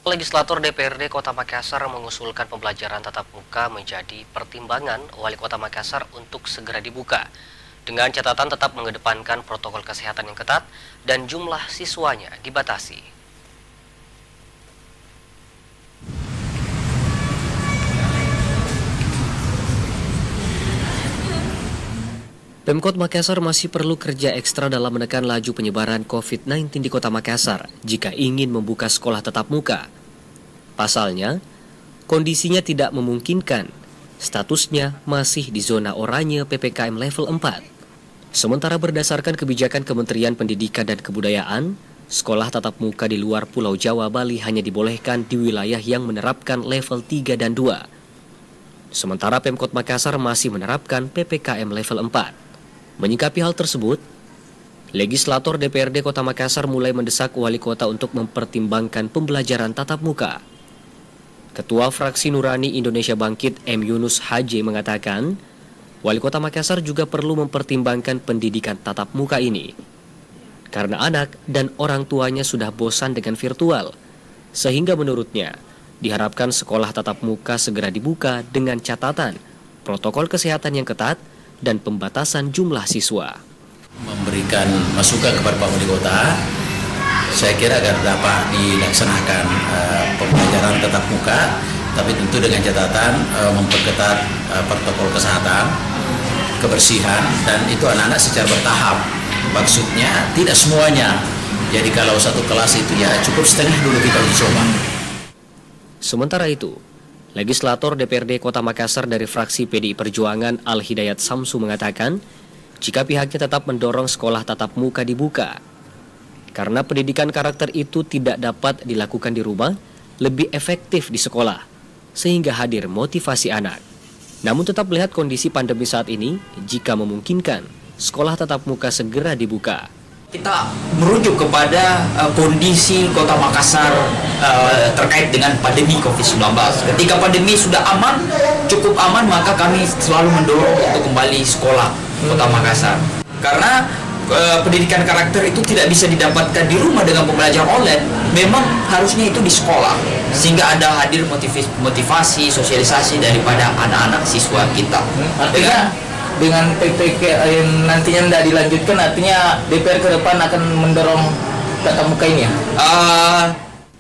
Legislator DPRD Kota Makassar mengusulkan pembelajaran tatap muka menjadi pertimbangan Wali Kota Makassar untuk segera dibuka, dengan catatan tetap mengedepankan protokol kesehatan yang ketat dan jumlah siswanya dibatasi. Pemkot Makassar masih perlu kerja ekstra dalam menekan laju penyebaran COVID-19 di Kota Makassar jika ingin membuka sekolah tatap muka. Pasalnya, kondisinya tidak memungkinkan. Statusnya masih di zona oranye PPKM level 4. Sementara berdasarkan kebijakan Kementerian Pendidikan dan Kebudayaan, sekolah tatap muka di luar Pulau Jawa, Bali hanya dibolehkan di wilayah yang menerapkan level 3 dan 2. Sementara Pemkot Makassar masih menerapkan PPKM level 4. Menyikapi hal tersebut, legislator DPRD Kota Makassar mulai mendesak wali kota untuk mempertimbangkan pembelajaran tatap muka. Ketua Fraksi Nurani Indonesia Bangkit M. Yunus Haji mengatakan, wali kota Makassar juga perlu mempertimbangkan pendidikan tatap muka ini. Karena anak dan orang tuanya sudah bosan dengan virtual, sehingga menurutnya diharapkan sekolah tatap muka segera dibuka dengan catatan protokol kesehatan yang ketat dan pembatasan jumlah siswa. Memberikan masukan kepada Pak Wali Kota, saya kira agar dapat dilaksanakan pembelajaran tatap muka, tapi tentu dengan catatan memperketat protokol kesehatan, kebersihan, dan itu anak-anak secara bertahap. Maksudnya tidak semuanya. Jadi kalau satu kelas itu ya cukup setengah dulu kita uji coba. Sementara itu, legislator DPRD Kota Makassar dari fraksi PDI Perjuangan Al-Hidayat Samsu mengatakan, jika pihaknya tetap mendorong sekolah tatap muka dibuka, karena pendidikan karakter itu tidak dapat dilakukan di rumah, lebih efektif di sekolah, sehingga hadir motivasi anak. Namun tetap melihat kondisi pandemi saat ini, jika memungkinkan, sekolah tatap muka segera dibuka. Kita merujuk kepada kondisi Kota Makassar terkait dengan pandemi COVID-19. Ketika pandemi sudah aman, cukup aman, maka kami selalu mendorong untuk kembali sekolah Kota Makassar. Karena pendidikan karakter itu tidak bisa didapatkan di rumah dengan pembelajaran online, memang harusnya itu di sekolah. Sehingga ada hadir motivasi, sosialisasi daripada anak-anak siswa kita. Dengan PPKM nantinya tidak dilanjutkan, artinya DPR ke depan akan mendorong tatap muka ini ya?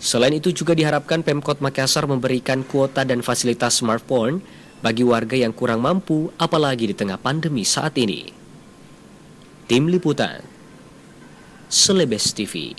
Selain itu juga diharapkan Pemkot Makassar memberikan kuota dan fasilitas smartphone bagi warga yang kurang mampu, apalagi di tengah pandemi saat ini. Tim Liputan, Selebes TV.